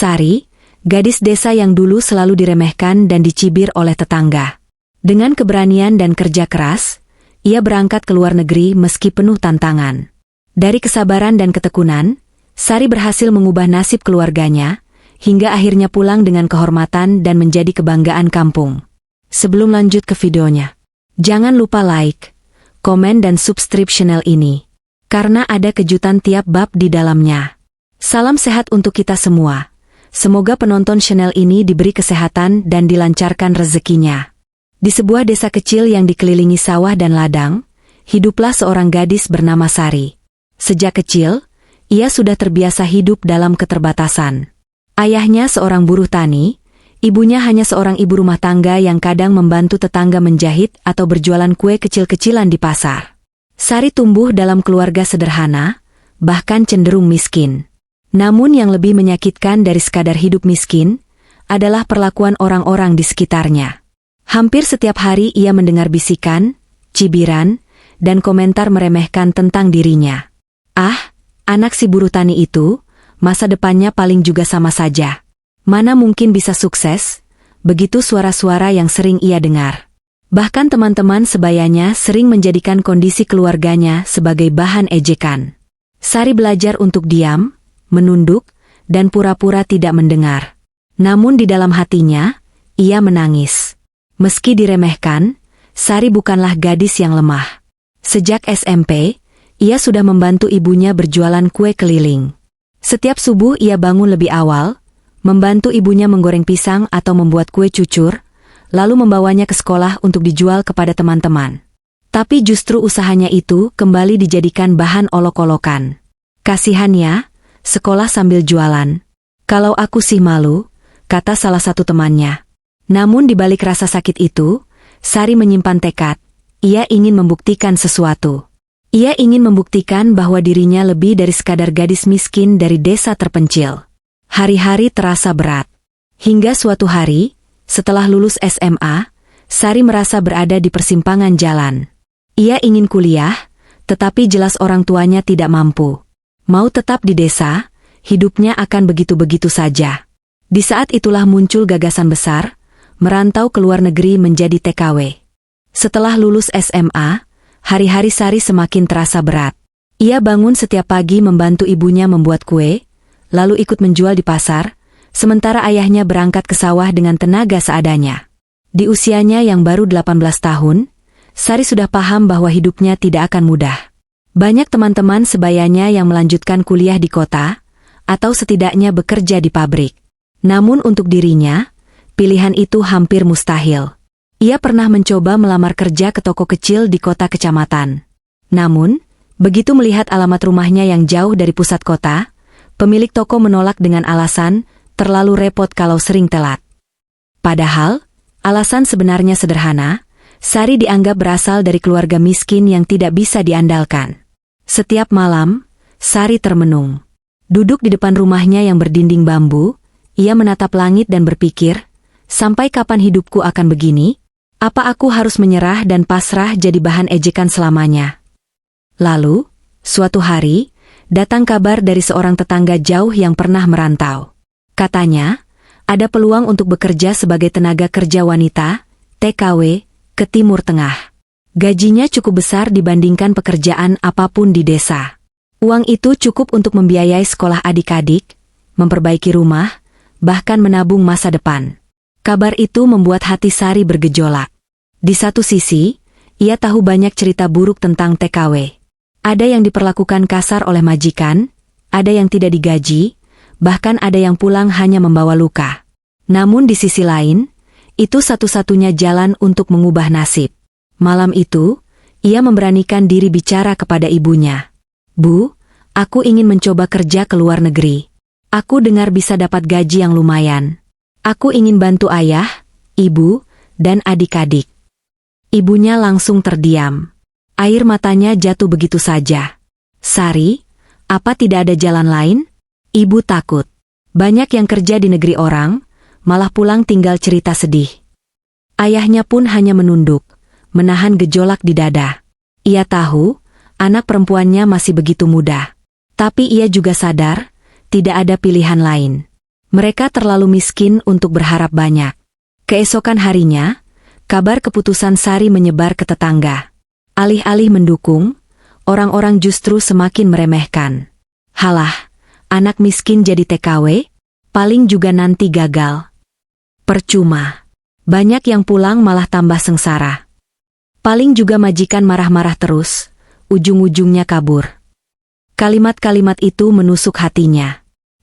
Sari, gadis desa yang dulu selalu diremehkan dan dicibir oleh tetangga. Dengan keberanian dan kerja keras, ia berangkat ke luar negeri meski penuh tantangan. Dari kesabaran dan ketekunan, Sari berhasil mengubah nasib keluarganya, hingga akhirnya pulang dengan kehormatan dan menjadi kebanggaan kampung. Sebelum lanjut ke videonya, jangan lupa like, komen dan subscribe channel ini, karena ada kejutan tiap bab di dalamnya. Salam sehat untuk kita semua. Semoga penonton channel ini diberi kesehatan dan dilancarkan rezekinya. Di sebuah desa kecil yang dikelilingi sawah dan ladang, hiduplah seorang gadis bernama Sari. Sejak kecil, ia sudah terbiasa hidup dalam keterbatasan. Ayahnya seorang buruh tani, ibunya hanya seorang ibu rumah tangga yang kadang membantu tetangga menjahit atau berjualan kue kecil-kecilan di pasar. Sari tumbuh dalam keluarga sederhana, bahkan cenderung miskin. Namun yang lebih menyakitkan dari sekadar hidup miskin, adalah perlakuan orang-orang di sekitarnya. Hampir setiap hari ia mendengar bisikan, cibiran, dan komentar meremehkan tentang dirinya. Ah, anak si buruh tani itu, masa depannya paling juga sama saja. Mana mungkin bisa sukses? Begitu suara-suara yang sering ia dengar. Bahkan teman-teman sebayanya sering menjadikan kondisi keluarganya sebagai bahan ejekan. Sari belajar untuk diam, menunduk, dan pura-pura tidak mendengar. Namun di dalam hatinya, ia menangis. Meski diremehkan, Sari bukanlah gadis yang lemah. Sejak SMP, ia sudah membantu ibunya berjualan kue keliling. Setiap subuh ia bangun lebih awal, membantu ibunya menggoreng pisang atau membuat kue cucur, lalu membawanya ke sekolah untuk dijual kepada teman-teman. Tapi justru usahanya itu kembali dijadikan bahan olok-olokan. Kasihannya, sekolah sambil jualan. Kalau aku sih malu, kata salah satu temannya. Namun di balik rasa sakit itu, Sari menyimpan tekad. Ia ingin membuktikan sesuatu. Ia ingin membuktikan bahwa dirinya lebih dari sekadar gadis miskin dari desa terpencil. Hari-hari terasa berat. Hingga suatu hari, setelah lulus SMA, Sari merasa berada di persimpangan jalan. Ia ingin kuliah, tetapi jelas orang tuanya tidak mampu. Mau tetap di desa, hidupnya akan begitu-begitu saja. Di saat itulah muncul gagasan besar, merantau ke luar negeri menjadi TKW. Setelah lulus SMA, hari-hari Sari semakin terasa berat. Ia bangun setiap pagi membantu ibunya membuat kue, lalu ikut menjual di pasar, sementara ayahnya berangkat ke sawah dengan tenaga seadanya. Di usianya yang baru 18 tahun, Sari sudah paham bahwa hidupnya tidak akan mudah. Banyak teman-teman sebayanya yang melanjutkan kuliah di kota, atau setidaknya bekerja di pabrik. Namun untuk dirinya, pilihan itu hampir mustahil. Ia pernah mencoba melamar kerja ke toko kecil di kota kecamatan. Namun, begitu melihat alamat rumahnya yang jauh dari pusat kota, pemilik toko menolak dengan alasan, terlalu repot kalau sering telat. Padahal, alasan sebenarnya sederhana, Sari dianggap berasal dari keluarga miskin yang tidak bisa diandalkan. Setiap malam, Sari termenung. Duduk di depan rumahnya yang berdinding bambu, ia menatap langit dan berpikir, sampai kapan hidupku akan begini? Apa aku harus menyerah dan pasrah jadi bahan ejekan selamanya? Lalu, suatu hari, datang kabar dari seorang tetangga jauh yang pernah merantau. Katanya, ada peluang untuk bekerja sebagai tenaga kerja wanita, TKW, ke Timur Tengah. Gajinya cukup besar dibandingkan pekerjaan apapun di desa. Uang itu cukup untuk membiayai sekolah adik-adik, memperbaiki rumah, bahkan menabung masa depan. Kabar itu membuat hati Sari bergejolak. Di satu sisi, ia tahu banyak cerita buruk tentang TKW. Ada yang diperlakukan kasar oleh majikan, ada yang tidak digaji, bahkan ada yang pulang hanya membawa luka. Namun di sisi lain, itu satu-satunya jalan untuk mengubah nasib. Malam itu, ia memberanikan diri bicara kepada ibunya. Bu, aku ingin mencoba kerja ke luar negeri. Aku dengar bisa dapat gaji yang lumayan. Aku ingin bantu ayah, ibu, dan adik-adik. Ibunya langsung terdiam. Air matanya jatuh begitu saja. Sari, apa tidak ada jalan lain? Ibu takut. Banyak yang kerja di negeri orang, malah pulang tinggal cerita sedih. Ayahnya pun hanya menunduk, menahan gejolak di dada. Ia tahu, anak perempuannya masih begitu muda. Tapi ia juga sadar, tidak ada pilihan lain. Mereka terlalu miskin untuk berharap banyak. Keesokan harinya, kabar keputusan Sari menyebar ke tetangga. Alih-alih mendukung, orang-orang justru semakin meremehkan. Halah, anak miskin jadi TKW, paling juga nanti gagal. Percuma. Banyak yang pulang malah tambah sengsara. Paling juga majikan marah-marah terus, ujung-ujungnya kabur. Kalimat-kalimat itu menusuk hatinya.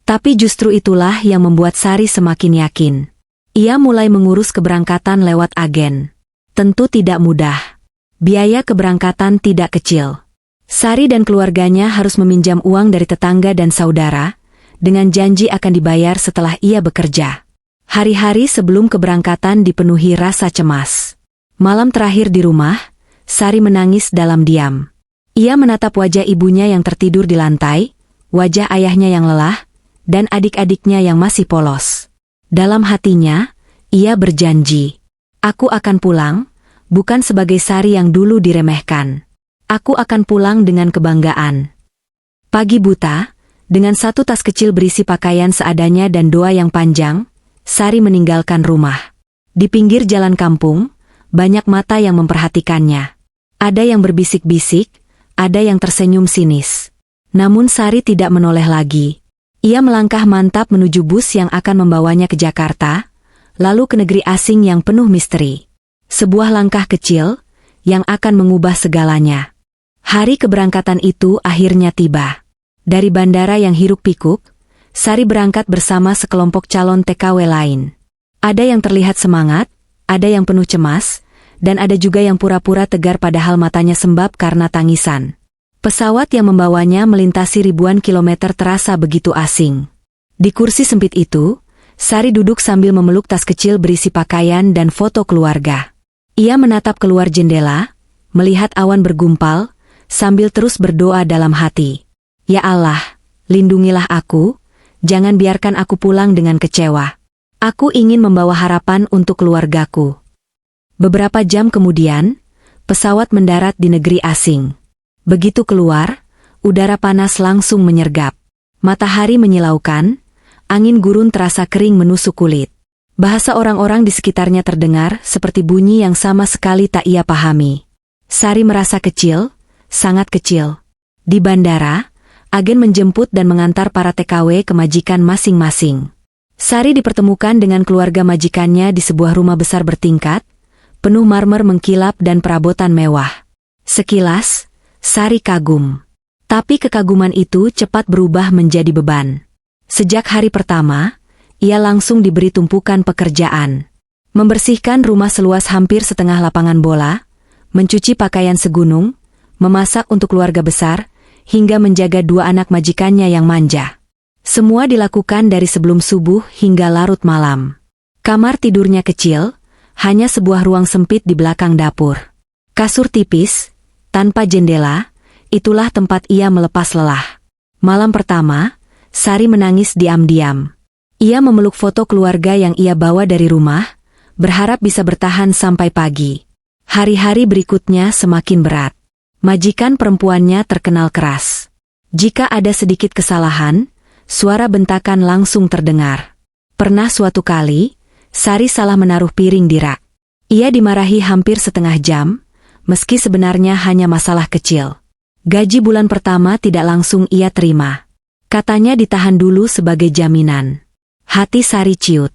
Tapi justru itulah yang membuat Sari semakin yakin. Ia mulai mengurus keberangkatan lewat agen. Tentu tidak mudah. Biaya keberangkatan tidak kecil. Sari dan keluarganya harus meminjam uang dari tetangga dan saudara, dengan janji akan dibayar setelah ia bekerja. Hari-hari sebelum keberangkatan dipenuhi rasa cemas. Malam terakhir di rumah, Sari menangis dalam diam. Ia menatap wajah ibunya yang tertidur di lantai, wajah ayahnya yang lelah, dan adik-adiknya yang masih polos. Dalam hatinya, ia berjanji, "Aku akan pulang, bukan sebagai Sari yang dulu diremehkan. Aku akan pulang dengan kebanggaan." Pagi buta, dengan satu tas kecil berisi pakaian seadanya dan doa yang panjang, Sari meninggalkan rumah. Di pinggir jalan kampung, banyak mata yang memperhatikannya. Ada yang berbisik-bisik, ada yang tersenyum sinis. Namun Sari tidak menoleh lagi. Ia melangkah mantap menuju bus yang akan membawanya ke Jakarta, lalu ke negeri asing yang penuh misteri. Sebuah langkah kecil, yang akan mengubah segalanya. Hari keberangkatan itu akhirnya tiba. Dari bandara yang hiruk-pikuk, Sari berangkat bersama sekelompok calon TKW lain. Ada yang terlihat semangat, ada yang penuh cemas, dan ada juga yang pura-pura tegar padahal matanya sembab karena tangisan. Pesawat yang membawanya melintasi ribuan kilometer terasa begitu asing. Di kursi sempit itu, Sari duduk sambil memeluk tas kecil berisi pakaian dan foto keluarga. Ia menatap keluar jendela, melihat awan bergumpal, sambil terus berdoa dalam hati. "Ya Allah, lindungilah aku, jangan biarkan aku pulang dengan kecewa. Aku ingin membawa harapan untuk keluargaku." Beberapa jam kemudian, pesawat mendarat di negeri asing. Begitu keluar, udara panas langsung menyergap. Matahari menyilaukan, angin gurun terasa kering menusuk kulit. Bahasa orang-orang di sekitarnya terdengar seperti bunyi yang sama sekali tak ia pahami. Sari merasa kecil, sangat kecil. Di bandara, agen menjemput dan mengantar para TKW ke majikan masing-masing. Sari dipertemukan dengan keluarga majikannya di sebuah rumah besar bertingkat, penuh marmer mengkilap dan perabotan mewah. Sekilas, Sari kagum. Tapi kekaguman itu cepat berubah menjadi beban. Sejak hari pertama, ia langsung diberi tumpukan pekerjaan. Membersihkan rumah seluas hampir setengah lapangan bola, mencuci pakaian segunung, memasak untuk keluarga besar, hingga menjaga dua anak majikannya yang manja. Semua dilakukan dari sebelum subuh hingga larut malam. Kamar tidurnya kecil, hanya sebuah ruang sempit di belakang dapur. Kasur tipis, tanpa jendela, itulah tempat ia melepas lelah. Malam pertama, Sari menangis diam-diam. Ia memeluk foto keluarga yang ia bawa dari rumah, berharap bisa bertahan sampai pagi. Hari-hari berikutnya semakin berat. Majikan perempuannya terkenal keras. Jika ada sedikit kesalahan, suara bentakan langsung terdengar. Pernah suatu kali, Sari salah menaruh piring di rak. Ia dimarahi hampir setengah jam, meski sebenarnya hanya masalah kecil. Gaji bulan pertama tidak langsung ia terima. Katanya ditahan dulu sebagai jaminan. Hati Sari ciut.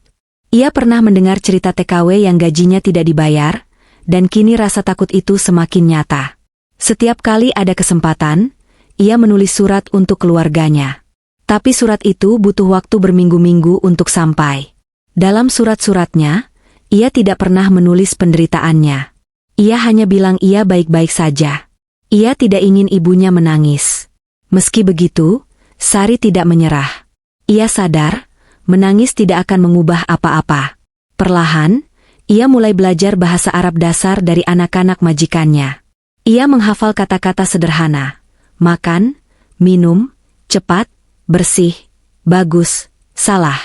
Ia pernah mendengar cerita TKW yang gajinya tidak dibayar, dan kini rasa takut itu semakin nyata. Setiap kali ada kesempatan, ia menulis surat untuk keluarganya. Tapi surat itu butuh waktu berminggu-minggu untuk sampai. Dalam surat-suratnya, ia tidak pernah menulis penderitaannya. Ia hanya bilang ia baik-baik saja. Ia tidak ingin ibunya menangis. Meski begitu, Sari tidak menyerah. Ia sadar, menangis tidak akan mengubah apa-apa. Perlahan, ia mulai belajar bahasa Arab dasar dari anak-anak majikannya. Ia menghafal kata-kata sederhana. Makan, minum, cepat, bersih, bagus, salah.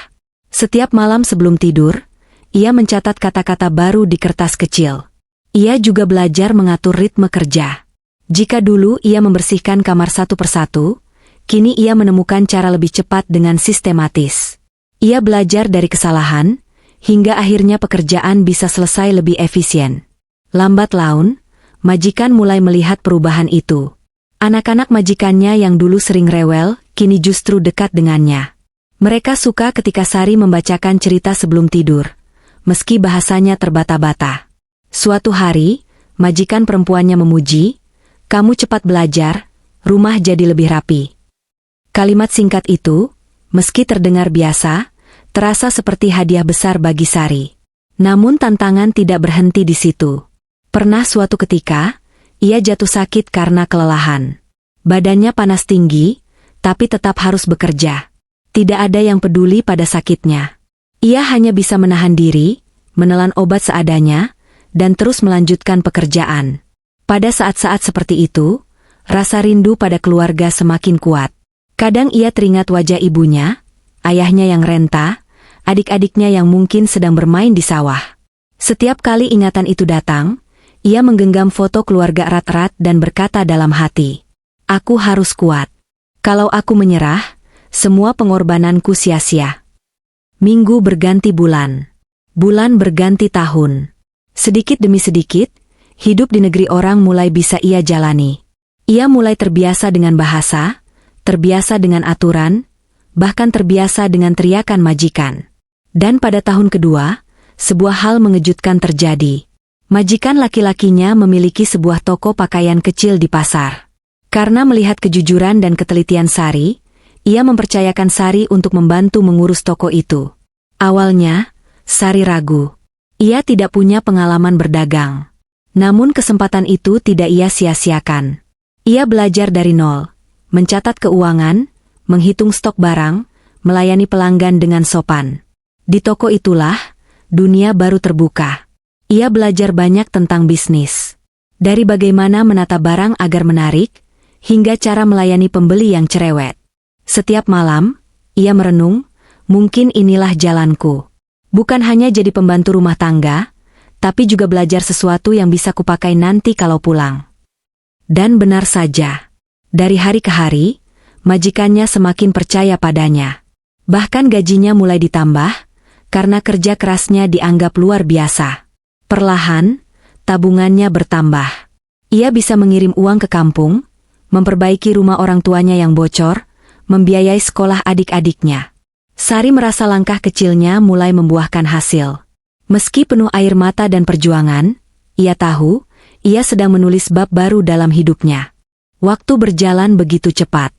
Setiap malam sebelum tidur, ia mencatat kata-kata baru di kertas kecil. Ia juga belajar mengatur ritme kerja. Jika dulu ia membersihkan kamar satu persatu, kini ia menemukan cara lebih cepat dengan sistematis. Ia belajar dari kesalahan, hingga akhirnya pekerjaan bisa selesai lebih efisien. Lambat laun, majikan mulai melihat perubahan itu. Anak-anak majikannya yang dulu sering rewel, kini justru dekat dengannya. Mereka suka ketika Sari membacakan cerita sebelum tidur, meski bahasanya terbata-bata. Suatu hari, majikan perempuannya memuji, "Kamu cepat belajar, rumah jadi lebih rapi." Kalimat singkat itu, meski terdengar biasa, terasa seperti hadiah besar bagi Sari. Namun tantangan tidak berhenti di situ. Pernah suatu ketika, ia jatuh sakit karena kelelahan. Badannya panas tinggi, tapi tetap harus bekerja. Tidak ada yang peduli pada sakitnya. Ia hanya bisa menahan diri, menelan obat seadanya, dan terus melanjutkan pekerjaan. Pada saat-saat seperti itu, rasa rindu pada keluarga semakin kuat. Kadang ia teringat wajah ibunya, ayahnya yang renta, adik-adiknya yang mungkin sedang bermain di sawah. Setiap kali ingatan itu datang, ia menggenggam foto keluarga erat-erat dan berkata dalam hati, "Aku harus kuat. Kalau aku menyerah, semua pengorbananku sia-sia." Minggu berganti bulan. Bulan berganti tahun. Sedikit demi sedikit, hidup di negeri orang mulai bisa ia jalani. Ia mulai terbiasa dengan bahasa, terbiasa dengan aturan, bahkan terbiasa dengan teriakan majikan. Dan pada tahun kedua, sebuah hal mengejutkan terjadi. Majikan laki-lakinya memiliki sebuah toko pakaian kecil di pasar. Karena melihat kejujuran dan ketelitian Sari, ia mempercayakan Sari untuk membantu mengurus toko itu. Awalnya, Sari ragu. Ia tidak punya pengalaman berdagang. Namun kesempatan itu tidak ia sia-siakan. Ia belajar dari nol, mencatat keuangan, menghitung stok barang, melayani pelanggan dengan sopan. Di toko itulah, dunia baru terbuka. Ia belajar banyak tentang bisnis. Dari bagaimana menata barang agar menarik, hingga cara melayani pembeli yang cerewet. Setiap malam, ia merenung, mungkin inilah jalanku. Bukan hanya jadi pembantu rumah tangga, tapi juga belajar sesuatu yang bisa kupakai nanti kalau pulang. Dan benar saja. Dari hari ke hari, majikannya semakin percaya padanya. Bahkan gajinya mulai ditambah, karena kerja kerasnya dianggap luar biasa. Perlahan, tabungannya bertambah. Ia bisa mengirim uang ke kampung, memperbaiki rumah orang tuanya yang bocor, membiayai sekolah adik-adiknya. Sari merasa langkah kecilnya mulai membuahkan hasil. Meski penuh air mata dan perjuangan, ia tahu, ia sedang menulis bab baru dalam hidupnya. Waktu berjalan begitu cepat.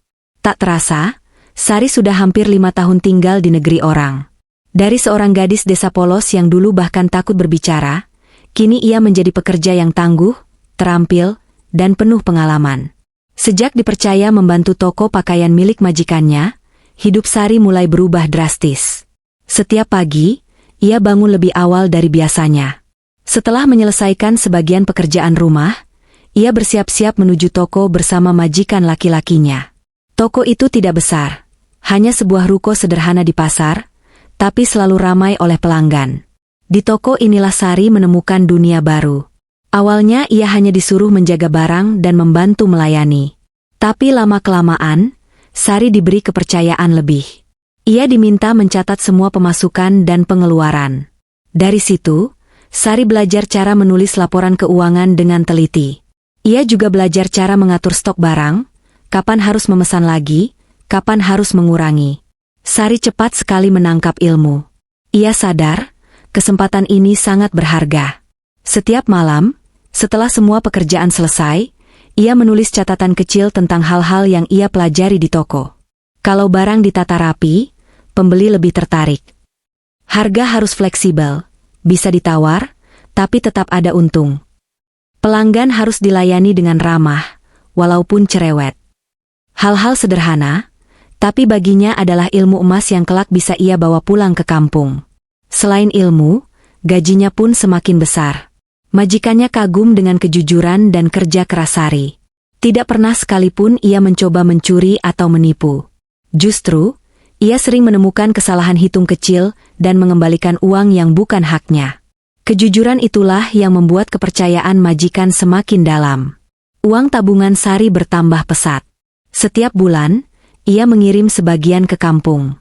Tak terasa, Sari sudah hampir 5 tahun tinggal di negeri orang. Dari seorang gadis desa polos yang dulu bahkan takut berbicara, kini ia menjadi pekerja yang tangguh, terampil, dan penuh pengalaman. Sejak dipercaya membantu toko pakaian milik majikannya, hidup Sari mulai berubah drastis. Setiap pagi, ia bangun lebih awal dari biasanya. Setelah menyelesaikan sebagian pekerjaan rumah, ia bersiap-siap menuju toko bersama majikan laki-lakinya. Toko itu tidak besar, hanya sebuah ruko sederhana di pasar, tapi selalu ramai oleh pelanggan. Di toko inilah Sari menemukan dunia baru. Awalnya ia hanya disuruh menjaga barang dan membantu melayani. Tapi lama-kelamaan, Sari diberi kepercayaan lebih. Ia diminta mencatat semua pemasukan dan pengeluaran. Dari situ, Sari belajar cara menulis laporan keuangan dengan teliti. Ia juga belajar cara mengatur stok barang, kapan harus memesan lagi, kapan harus mengurangi. Sari cepat sekali menangkap ilmu. Ia sadar, kesempatan ini sangat berharga. Setiap malam, setelah semua pekerjaan selesai, ia menulis catatan kecil tentang hal-hal yang ia pelajari di toko. Kalau barang ditata rapi, pembeli lebih tertarik. Harga harus fleksibel, bisa ditawar, tapi tetap ada untung. Pelanggan harus dilayani dengan ramah, walaupun cerewet. Hal-hal sederhana, tapi baginya adalah ilmu emas yang kelak bisa ia bawa pulang ke kampung. Selain ilmu, gajinya pun semakin besar. Majikannya kagum dengan kejujuran dan kerja keras Sari. Tidak pernah sekalipun ia mencoba mencuri atau menipu. Justru, ia sering menemukan kesalahan hitung kecil dan mengembalikan uang yang bukan haknya. Kejujuran itulah yang membuat kepercayaan majikan semakin dalam. Uang tabungan Sari bertambah pesat. Setiap bulan, ia mengirim sebagian ke kampung.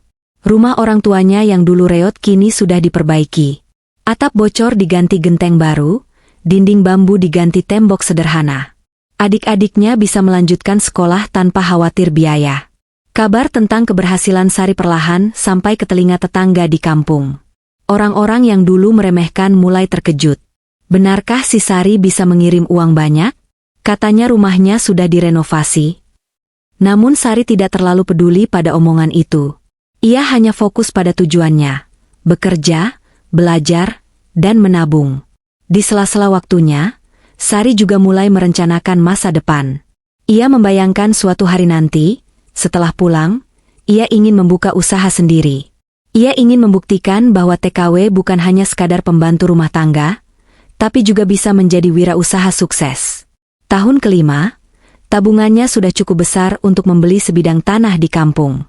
Rumah orang tuanya yang dulu reot kini sudah diperbaiki. Atap bocor diganti genteng baru, dinding bambu diganti tembok sederhana. Adik-adiknya bisa melanjutkan sekolah tanpa khawatir biaya. Kabar tentang keberhasilan Sari perlahan sampai ke telinga tetangga di kampung. Orang-orang yang dulu meremehkan mulai terkejut. Benarkah si Sari bisa mengirim uang banyak? Katanya rumahnya sudah direnovasi. Namun Sari tidak terlalu peduli pada omongan itu. Ia hanya fokus pada tujuannya, bekerja, belajar, dan menabung. Di sela-sela waktunya, Sari juga mulai merencanakan masa depan. Ia membayangkan suatu hari nanti, setelah pulang, ia ingin membuka usaha sendiri. Ia ingin membuktikan bahwa TKW bukan hanya sekadar pembantu rumah tangga, tapi juga bisa menjadi wirausaha sukses. Tahun kelima, tabungannya sudah cukup besar untuk membeli sebidang tanah di kampung.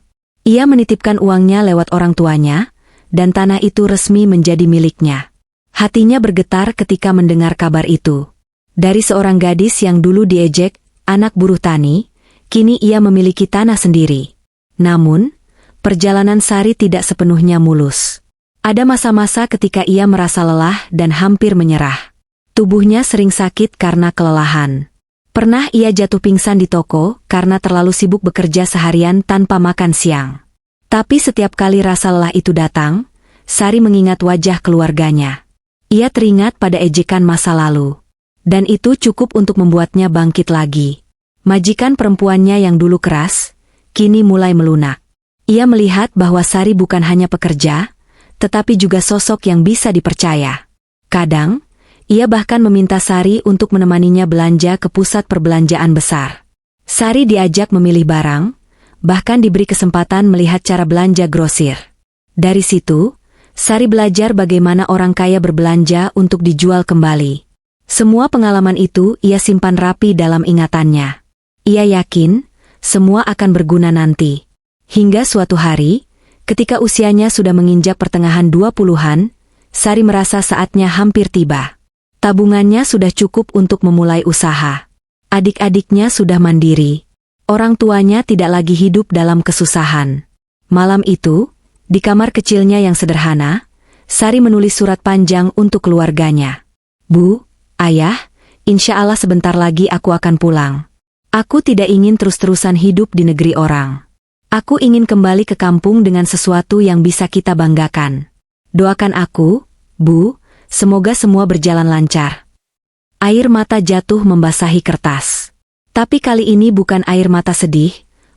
Ia menitipkan uangnya lewat orang tuanya, dan tanah itu resmi menjadi miliknya. Hatinya bergetar ketika mendengar kabar itu. Dari seorang gadis yang dulu diejek, anak buruh tani, kini ia memiliki tanah sendiri. Namun, perjalanan Sari tidak sepenuhnya mulus. Ada masa-masa ketika ia merasa lelah dan hampir menyerah. Tubuhnya sering sakit karena kelelahan. Pernah ia jatuh pingsan di toko karena terlalu sibuk bekerja seharian tanpa makan siang. Tapi setiap kali rasa lelah itu datang, Sari mengingat wajah keluarganya. Ia teringat pada ejekan masa lalu. Dan itu cukup untuk membuatnya bangkit lagi. Majikan perempuannya yang dulu keras, kini mulai melunak. Ia melihat bahwa Sari bukan hanya pekerja, tetapi juga sosok yang bisa dipercaya. Kadang, ia bahkan meminta Sari untuk menemaninya belanja ke pusat perbelanjaan besar. Sari diajak memilih barang, bahkan diberi kesempatan melihat cara belanja grosir. Dari situ, Sari belajar bagaimana orang kaya berbelanja untuk dijual kembali. Semua pengalaman itu ia simpan rapi dalam ingatannya. Ia yakin, semua akan berguna nanti. Hingga suatu hari, ketika usianya sudah menginjak pertengahan 20-an, Sari merasa saatnya hampir tiba. Tabungannya sudah cukup untuk memulai usaha. Adik-adiknya sudah mandiri. Orang tuanya tidak lagi hidup dalam kesusahan. Malam itu, di kamar kecilnya yang sederhana, Sari menulis surat panjang untuk keluarganya. Bu, Ayah, insya Allah sebentar lagi aku akan pulang. Aku tidak ingin terus-terusan hidup di negeri orang. Aku ingin kembali ke kampung dengan sesuatu yang bisa kita banggakan. Doakan aku, Bu. Semoga semua berjalan lancar. Air mata jatuh membasahi kertas. Tapi kali ini bukan air mata sedih,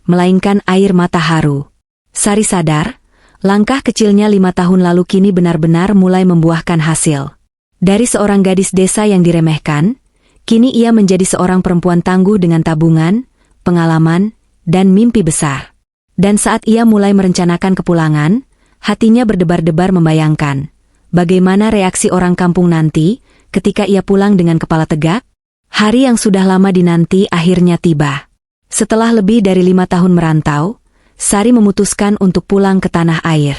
melainkan air mata haru. Sari sadar, langkah kecilnya 5 tahun lalu kini benar-benar mulai membuahkan hasil. Dari seorang gadis desa yang diremehkan, kini ia menjadi seorang perempuan tangguh dengan tabungan, pengalaman, dan mimpi besar. Dan saat ia mulai merencanakan kepulangan, hatinya berdebar-debar membayangkan bagaimana reaksi orang kampung nanti ketika ia pulang dengan kepala tegak. Hari yang sudah lama dinanti akhirnya tiba. Setelah lebih dari 5 tahun merantau, Sari memutuskan untuk pulang ke tanah air.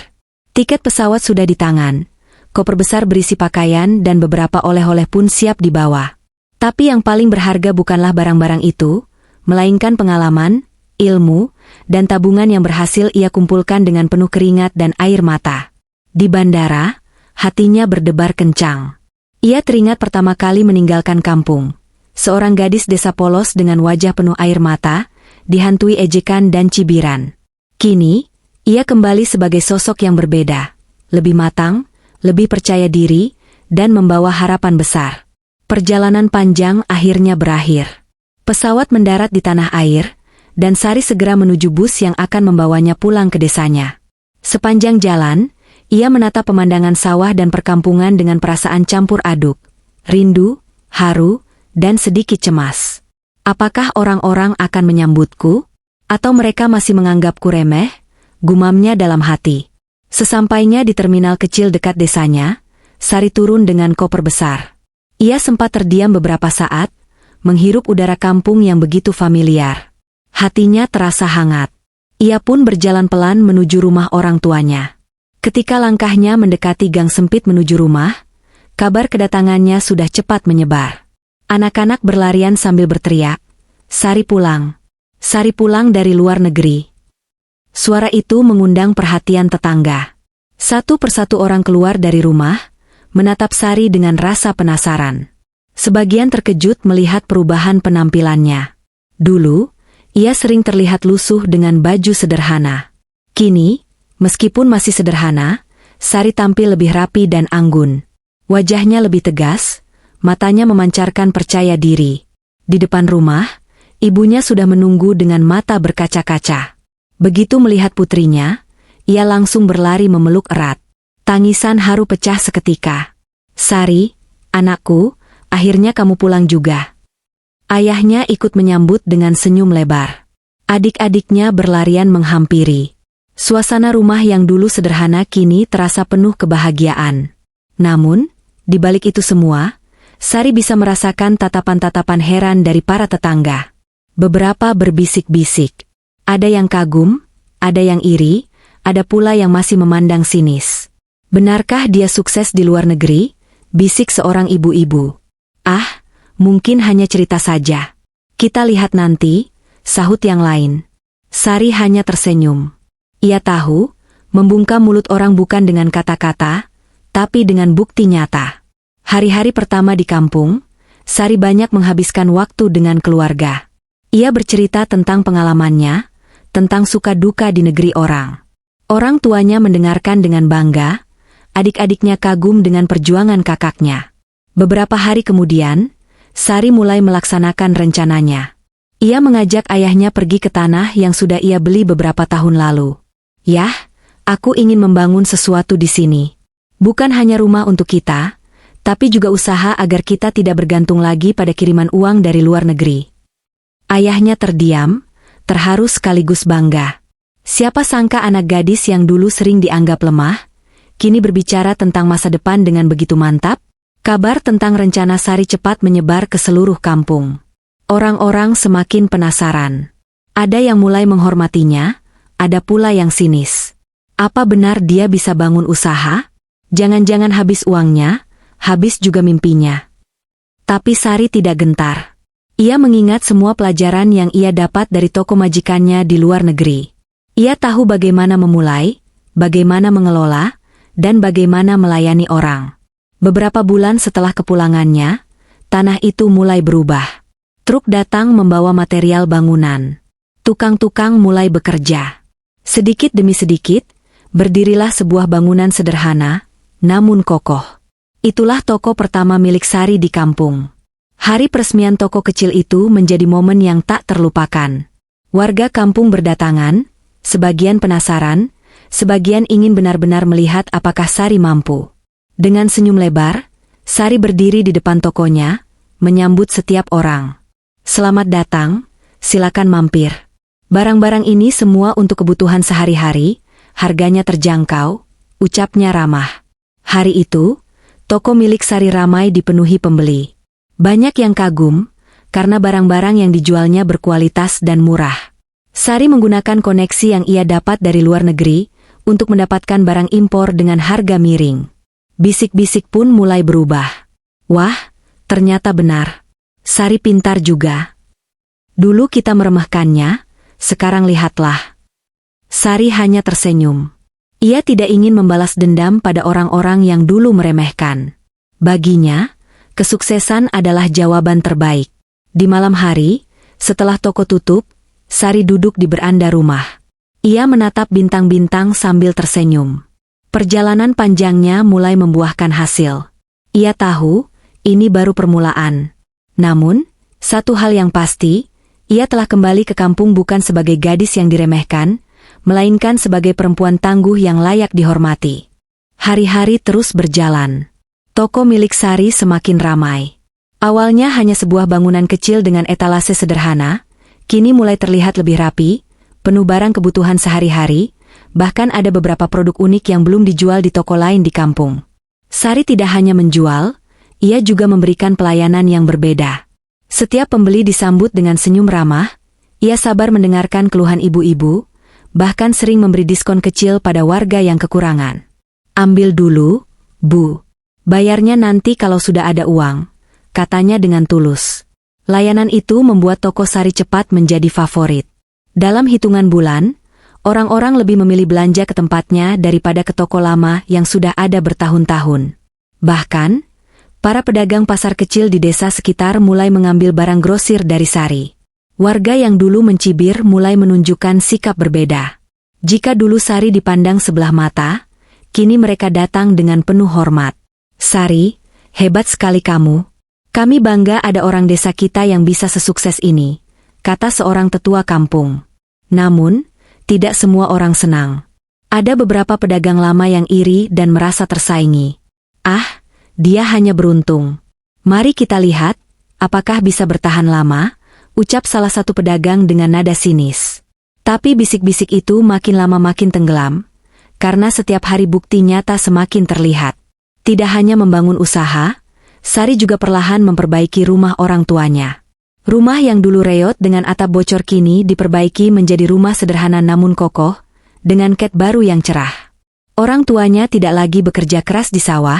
Tiket pesawat sudah di tangan, koper besar berisi pakaian dan beberapa oleh-oleh pun siap dibawa. Tapi yang paling berharga bukanlah barang-barang itu, melainkan pengalaman, ilmu, dan tabungan yang berhasil ia kumpulkan dengan penuh keringat dan air mata. Di bandara, hatinya berdebar kencang. Ia teringat pertama kali meninggalkan kampung. Seorang gadis desa polos dengan wajah penuh air mata, dihantui ejekan dan cibiran. Kini, ia kembali sebagai sosok yang berbeda, lebih matang, lebih percaya diri, dan membawa harapan besar. Perjalanan panjang akhirnya berakhir. Pesawat mendarat di tanah air, dan Sari segera menuju bus yang akan membawanya pulang ke desanya. Sepanjang jalan, ia menatap pemandangan sawah dan perkampungan dengan perasaan campur aduk, rindu, haru, dan sedikit cemas. Apakah orang-orang akan menyambutku? Atau mereka masih menganggapku remeh? Gumamnya dalam hati. Sesampainya di terminal kecil dekat desanya, Sari turun dengan koper besar. Ia sempat terdiam beberapa saat, menghirup udara kampung yang begitu familiar. Hatinya terasa hangat. Ia pun berjalan pelan menuju rumah orang tuanya. Ketika langkahnya mendekati gang sempit menuju rumah, kabar kedatangannya sudah cepat menyebar. Anak-anak berlarian sambil berteriak, "Sari pulang! Sari pulang dari luar negeri!" Suara itu mengundang perhatian tetangga. Satu persatu orang keluar dari rumah, menatap Sari dengan rasa penasaran. Sebagian terkejut melihat perubahan penampilannya. Dulu, ia sering terlihat lusuh dengan baju sederhana. Kini, meskipun masih sederhana, Sari tampil lebih rapi dan anggun. Wajahnya lebih tegas, matanya memancarkan percaya diri. Di depan rumah, ibunya sudah menunggu dengan mata berkaca-kaca. Begitu melihat putrinya, ia langsung berlari memeluk erat. Tangisan haru pecah seketika. "Sari, anakku, akhirnya kamu pulang juga." Ayahnya ikut menyambut dengan senyum lebar. Adik-adiknya berlarian menghampiri. Suasana rumah yang dulu sederhana kini terasa penuh kebahagiaan. Namun, di balik itu semua, Sari bisa merasakan tatapan-tatapan heran dari para tetangga. Beberapa berbisik-bisik. Ada yang kagum, ada yang iri, ada pula yang masih memandang sinis. "Benarkah dia sukses di luar negeri?" bisik seorang ibu-ibu. "Ah, mungkin hanya cerita saja. Kita lihat nanti," sahut yang lain. Sari hanya tersenyum. Ia tahu, membungkam mulut orang bukan dengan kata-kata, tapi dengan bukti nyata. Hari-hari pertama di kampung, Sari banyak menghabiskan waktu dengan keluarga. Ia bercerita tentang pengalamannya, tentang suka duka di negeri orang. Orang tuanya mendengarkan dengan bangga, adik-adiknya kagum dengan perjuangan kakaknya. Beberapa hari kemudian, Sari mulai melaksanakan rencananya. Ia mengajak ayahnya pergi ke tanah yang sudah ia beli beberapa tahun lalu. "Yah, aku ingin membangun sesuatu di sini. Bukan hanya rumah untuk kita, tapi juga usaha agar kita tidak bergantung lagi pada kiriman uang dari luar negeri." Ayahnya terdiam, terharu sekaligus bangga. Siapa sangka anak gadis yang dulu sering dianggap lemah, kini berbicara tentang masa depan dengan begitu mantap. Kabar tentang rencana Sari cepat menyebar ke seluruh kampung. Orang-orang semakin penasaran. Ada yang mulai menghormatinya, ada pula yang sinis. Apa benar dia bisa bangun usaha? Jangan-jangan habis uangnya, habis juga mimpinya. Tapi Sari tidak gentar. Ia mengingat semua pelajaran yang ia dapat dari toko majikannya di luar negeri. Ia tahu bagaimana memulai, bagaimana mengelola, dan bagaimana melayani orang. Beberapa bulan setelah kepulangannya, tanah itu mulai berubah. Truk datang membawa material bangunan. Tukang-tukang mulai bekerja. Sedikit demi sedikit, berdirilah sebuah bangunan sederhana, namun kokoh. Itulah toko pertama milik Sari di kampung. Hari peresmian toko kecil itu menjadi momen yang tak terlupakan. Warga kampung berdatangan, sebagian penasaran, sebagian ingin benar-benar melihat apakah Sari mampu. Dengan senyum lebar, Sari berdiri di depan tokonya, menyambut setiap orang. "Selamat datang, silakan mampir. Barang-barang ini semua untuk kebutuhan sehari-hari, harganya terjangkau," ucapnya ramah. Hari itu, toko milik Sari ramai dipenuhi pembeli. Banyak yang kagum, karena barang-barang yang dijualnya berkualitas dan murah. Sari menggunakan koneksi yang ia dapat dari luar negeri, untuk mendapatkan barang impor dengan harga miring. Bisik-bisik pun mulai berubah. "Wah, ternyata benar. Sari pintar juga. Dulu kita meremehkannya, sekarang lihatlah." Sari hanya tersenyum. Ia tidak ingin membalas dendam pada orang-orang yang dulu meremehkan. Baginya, kesuksesan adalah jawaban terbaik. Di malam hari, setelah toko tutup, Sari duduk di beranda rumah. Ia menatap bintang-bintang sambil tersenyum. Perjalanan panjangnya mulai membuahkan hasil. Ia tahu, ini baru permulaan. Namun, satu hal yang pasti, ia telah kembali ke kampung bukan sebagai gadis yang diremehkan, melainkan sebagai perempuan tangguh yang layak dihormati. Hari-hari terus berjalan. Toko milik Sari semakin ramai. Awalnya hanya sebuah bangunan kecil dengan etalase sederhana, kini mulai terlihat lebih rapi, penuh barang kebutuhan sehari-hari, bahkan ada beberapa produk unik yang belum dijual di toko lain di kampung. Sari tidak hanya menjual, ia juga memberikan pelayanan yang berbeda. Setiap pembeli disambut dengan senyum ramah, ia sabar mendengarkan keluhan ibu-ibu, bahkan sering memberi diskon kecil pada warga yang kekurangan. "Ambil dulu, Bu. Bayarnya nanti kalau sudah ada uang," katanya dengan tulus. Layanan itu membuat toko Sari cepat menjadi favorit. Dalam hitungan bulan, Orang-orang lebih memilih belanja ke tempatnya daripada ke toko lama yang sudah ada bertahun-tahun. Bahkan, para pedagang pasar kecil di desa sekitar mulai mengambil barang grosir dari Sari. Warga yang dulu mencibir mulai menunjukkan sikap berbeda. Jika dulu Sari dipandang sebelah mata, kini mereka datang dengan penuh hormat. "Sari, hebat sekali kamu. Kami bangga ada orang desa kita yang bisa sesukses ini," kata seorang tetua kampung. Namun, tidak semua orang senang. Ada beberapa pedagang lama yang iri dan merasa tersaingi. "Ah, dia hanya beruntung. Mari kita lihat, apakah bisa bertahan lama," ucap salah satu pedagang dengan nada sinis. Tapi bisik-bisik itu makin lama makin tenggelam, karena setiap hari bukti nyata semakin terlihat. Tidak hanya membangun usaha, Sari juga perlahan memperbaiki rumah orang tuanya. Rumah yang dulu reot dengan atap bocor kini diperbaiki menjadi rumah sederhana namun kokoh, dengan cat baru yang cerah. Orang tuanya tidak lagi bekerja keras di sawah,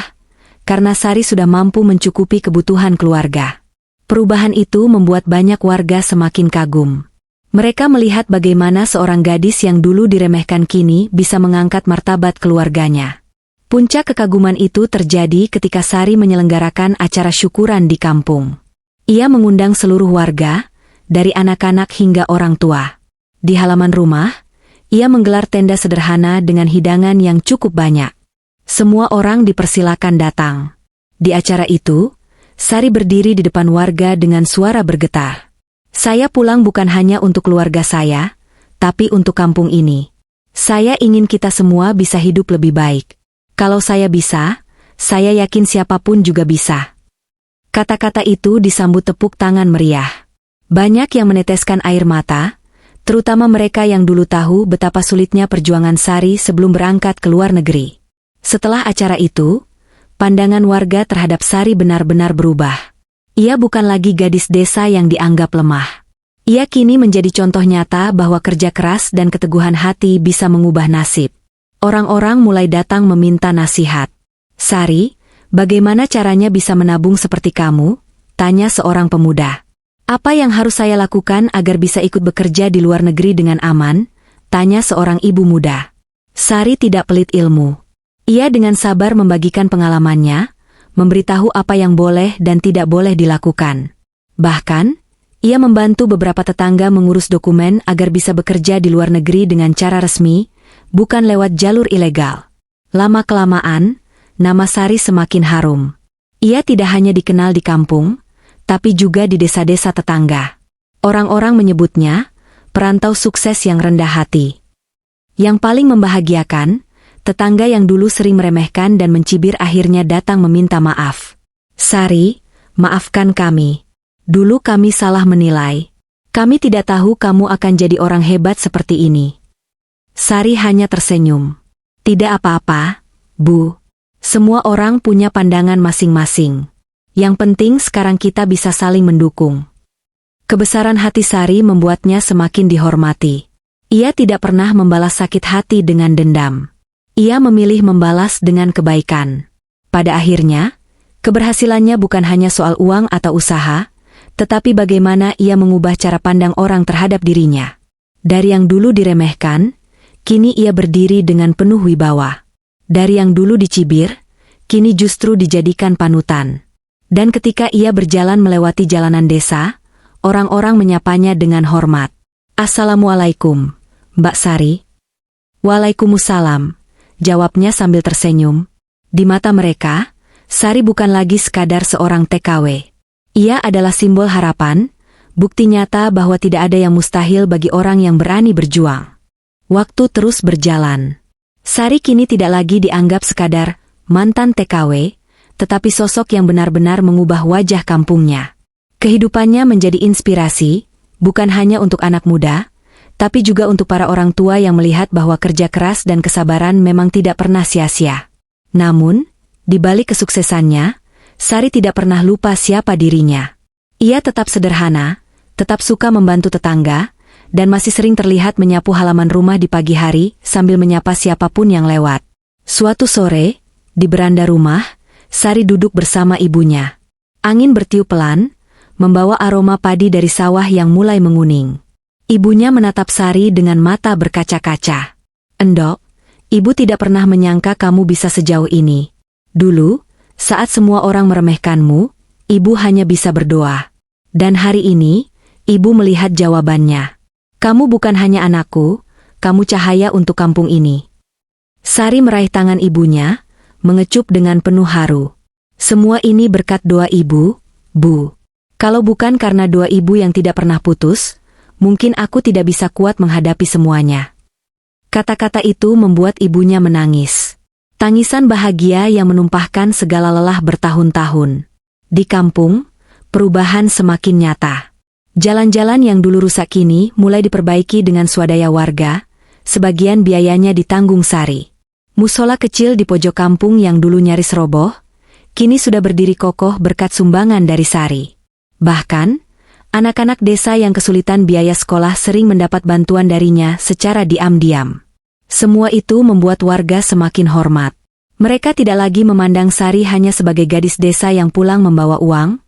karena Sari sudah mampu mencukupi kebutuhan keluarga. Perubahan itu membuat banyak warga semakin kagum. Mereka melihat bagaimana seorang gadis yang dulu diremehkan kini bisa mengangkat martabat keluarganya. Puncak kekaguman itu terjadi ketika Sari menyelenggarakan acara syukuran di kampung. Ia mengundang seluruh warga, dari anak-anak hingga orang tua. Di halaman rumah, ia menggelar tenda sederhana dengan hidangan yang cukup banyak. Semua orang dipersilakan datang. Di acara itu, Sari berdiri di depan warga dengan suara bergetar. "Saya pulang bukan hanya untuk keluarga saya, tapi untuk kampung ini. Saya ingin kita semua bisa hidup lebih baik. Kalau saya bisa, saya yakin siapapun juga bisa." Kata-kata itu disambut tepuk tangan meriah. Banyak yang meneteskan air mata, terutama mereka yang dulu tahu betapa sulitnya perjuangan Sari sebelum berangkat ke luar negeri. Setelah acara itu, pandangan warga terhadap Sari benar-benar berubah. Ia bukan lagi gadis desa yang dianggap lemah. Ia kini menjadi contoh nyata bahwa kerja keras dan keteguhan hati bisa mengubah nasib. Orang-orang mulai datang meminta nasihat. "Sari, bagaimana caranya bisa menabung seperti kamu?" tanya seorang pemuda. "Apa yang harus saya lakukan agar bisa ikut bekerja di luar negeri dengan aman?" tanya seorang ibu muda. Sari tidak pelit ilmu. Ia dengan sabar membagikan pengalamannya, memberitahu apa yang boleh dan tidak boleh dilakukan. Bahkan, ia membantu beberapa tetangga mengurus dokumen agar bisa bekerja di luar negeri dengan cara resmi, bukan lewat jalur ilegal. Lama-kelamaan, nama Sari semakin harum. Ia tidak hanya dikenal di kampung, tapi juga di desa-desa tetangga. Orang-orang menyebutnya perantau sukses yang rendah hati. Yang paling membahagiakan, tetangga yang dulu sering meremehkan dan mencibir akhirnya datang meminta maaf. "Sari, maafkan kami. Dulu kami salah menilai. Kami tidak tahu kamu akan jadi orang hebat seperti ini." Sari hanya tersenyum. "Tidak apa-apa, Bu. Semua orang punya pandangan masing-masing. Yang penting sekarang kita bisa saling mendukung." Kebesaran hati Sari membuatnya semakin dihormati. Ia tidak pernah membalas sakit hati dengan dendam. Ia memilih membalas dengan kebaikan. Pada akhirnya, keberhasilannya bukan hanya soal uang atau usaha, tetapi bagaimana ia mengubah cara pandang orang terhadap dirinya. Dari yang dulu diremehkan, kini ia berdiri dengan penuh wibawa. Dari yang dulu dicibir, kini justru dijadikan panutan. Dan ketika ia berjalan melewati jalanan desa, orang-orang menyapanya dengan hormat. "Assalamualaikum, Mbak Sari." "Waalaikumsalam," jawabnya sambil tersenyum. Di mata mereka, Sari bukan lagi sekadar seorang TKW. Ia adalah simbol harapan, bukti nyata bahwa tidak ada yang mustahil bagi orang yang berani berjuang. Waktu terus berjalan. Sari kini tidak lagi dianggap sekadar mantan TKW, tetapi sosok yang benar-benar mengubah wajah kampungnya. Kehidupannya menjadi inspirasi, bukan hanya untuk anak muda, tapi juga untuk para orang tua yang melihat bahwa kerja keras dan kesabaran memang tidak pernah sia-sia. Namun, di balik kesuksesannya, Sari tidak pernah lupa siapa dirinya. Ia tetap sederhana, tetap suka membantu tetangga, dan masih sering terlihat menyapu halaman rumah di pagi hari sambil menyapa siapapun yang lewat. Suatu sore, di beranda rumah, Sari duduk bersama ibunya. Angin bertiup pelan, membawa aroma padi dari sawah yang mulai menguning. Ibunya menatap Sari dengan mata berkaca-kaca. "Endok, ibu tidak pernah menyangka kamu bisa sejauh ini. Dulu, saat semua orang meremehkanmu, ibu hanya bisa berdoa. Dan hari ini, ibu melihat jawabannya. Kamu bukan hanya anakku, kamu cahaya untuk kampung ini." Sari meraih tangan ibunya, mengecup dengan penuh haru. "Semua ini berkat doa ibu, Bu. Kalau bukan karena doa ibu yang tidak pernah putus, mungkin aku tidak bisa kuat menghadapi semuanya." Kata-kata itu membuat ibunya menangis. Tangisan bahagia yang menumpahkan segala lelah bertahun-tahun. Di kampung, perubahan semakin nyata. Jalan-jalan yang dulu rusak kini mulai diperbaiki dengan swadaya warga, sebagian biayanya ditanggung Sari. Musola kecil di pojok kampung yang dulu nyaris roboh, kini sudah berdiri kokoh berkat sumbangan dari Sari. Bahkan, anak-anak desa yang kesulitan biaya sekolah sering mendapat bantuan darinya secara diam-diam. Semua itu membuat warga semakin hormat. Mereka tidak lagi memandang Sari hanya sebagai gadis desa yang pulang membawa uang,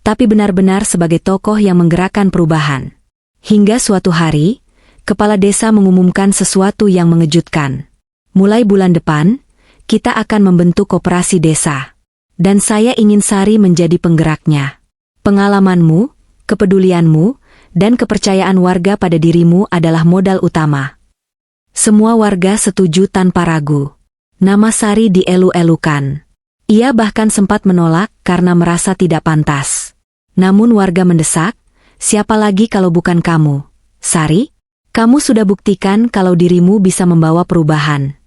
tapi benar-benar sebagai tokoh yang menggerakkan perubahan. Hingga suatu hari, kepala desa mengumumkan sesuatu yang mengejutkan. "Mulai bulan depan, kita akan membentuk koperasi desa. Dan saya ingin Sari menjadi penggeraknya. Pengalamanmu, kepedulianmu, dan kepercayaan warga pada dirimu adalah modal utama." Semua warga setuju tanpa ragu. Nama Sari dielu-elukan. Ia bahkan sempat menolak karena merasa tidak pantas. Namun warga mendesak, "Siapa lagi kalau bukan kamu, Sari? Kamu sudah buktikan kalau dirimu bisa membawa perubahan."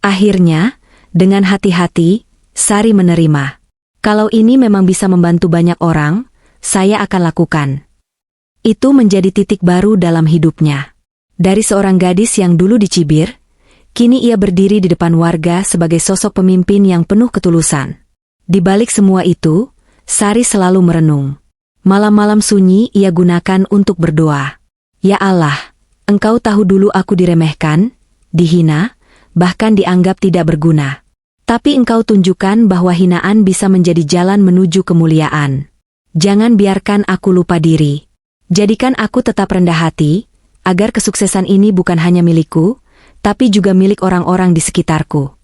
Akhirnya, dengan hati-hati, Sari menerima. "Kalau ini memang bisa membantu banyak orang, saya akan lakukan." Itu menjadi titik baru dalam hidupnya. Dari seorang gadis yang dulu dicibir, kini ia berdiri di depan warga sebagai sosok pemimpin yang penuh ketulusan. Di balik semua itu, Sari selalu merenung. Malam-malam sunyi ia gunakan untuk berdoa. "Ya Allah, Engkau tahu dulu aku diremehkan, dihina, bahkan dianggap tidak berguna. Tapi Engkau tunjukkan bahwa hinaan bisa menjadi jalan menuju kemuliaan. Jangan biarkan aku lupa diri. Jadikan aku tetap rendah hati, agar kesuksesan ini bukan hanya milikku, tapi juga milik orang-orang di sekitarku."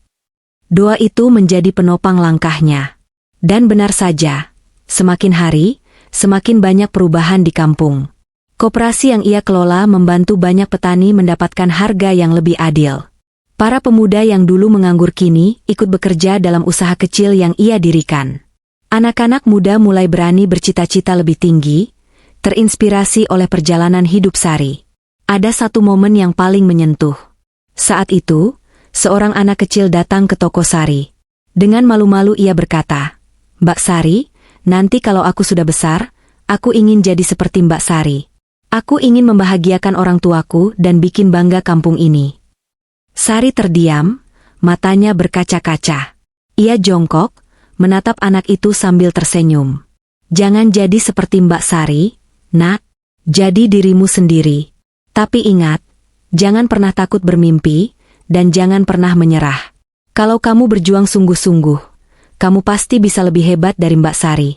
Doa itu menjadi penopang langkahnya. Dan benar saja, semakin hari, semakin banyak perubahan di kampung. Koperasi yang ia kelola membantu banyak petani mendapatkan harga yang lebih adil. Para pemuda yang dulu menganggur kini ikut bekerja dalam usaha kecil yang ia dirikan. Anak-anak muda mulai berani bercita-cita lebih tinggi, terinspirasi oleh perjalanan hidup Sari. Ada satu momen yang paling menyentuh. Saat itu, seorang anak kecil datang ke toko Sari. Dengan malu-malu ia berkata, "Mbak Sari, nanti kalau aku sudah besar, aku ingin jadi seperti Mbak Sari. Aku ingin membahagiakan orang tuaku dan bikin bangga kampung ini." Sari terdiam, matanya berkaca-kaca. Ia jongkok, menatap anak itu sambil tersenyum. "Jangan jadi seperti Mbak Sari, Nak. Jadi dirimu sendiri. Tapi ingat, jangan pernah takut bermimpi, dan jangan pernah menyerah. Kalau kamu berjuang sungguh-sungguh, kamu pasti bisa lebih hebat dari Mbak Sari."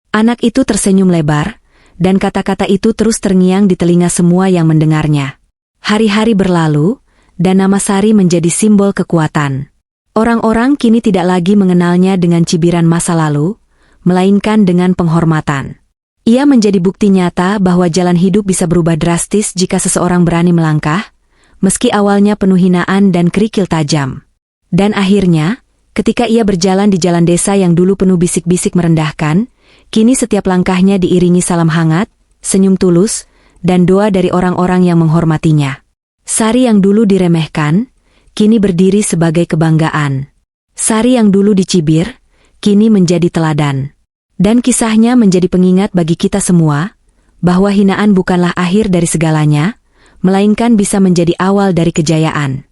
Anak itu tersenyum lebar, dan kata-kata itu terus terngiang di telinga semua yang mendengarnya. Hari-hari berlalu, dan nama Sari menjadi simbol kekuatan. Orang-orang kini tidak lagi mengenalnya dengan cibiran masa lalu, melainkan dengan penghormatan. Ia menjadi bukti nyata bahwa jalan hidup bisa berubah drastis jika seseorang berani melangkah, meski awalnya penuh hinaan dan kerikil tajam. Dan akhirnya, ketika ia berjalan di jalan desa yang dulu penuh bisik-bisik merendahkan, kini setiap langkahnya diiringi salam hangat, senyum tulus, dan doa dari orang-orang yang menghormatinya. Sari yang dulu diremehkan, kini berdiri sebagai kebanggaan. Sari yang dulu dicibir, kini menjadi teladan. Dan kisahnya menjadi pengingat bagi kita semua, bahwa hinaan bukanlah akhir dari segalanya, melainkan bisa menjadi awal dari kejayaan.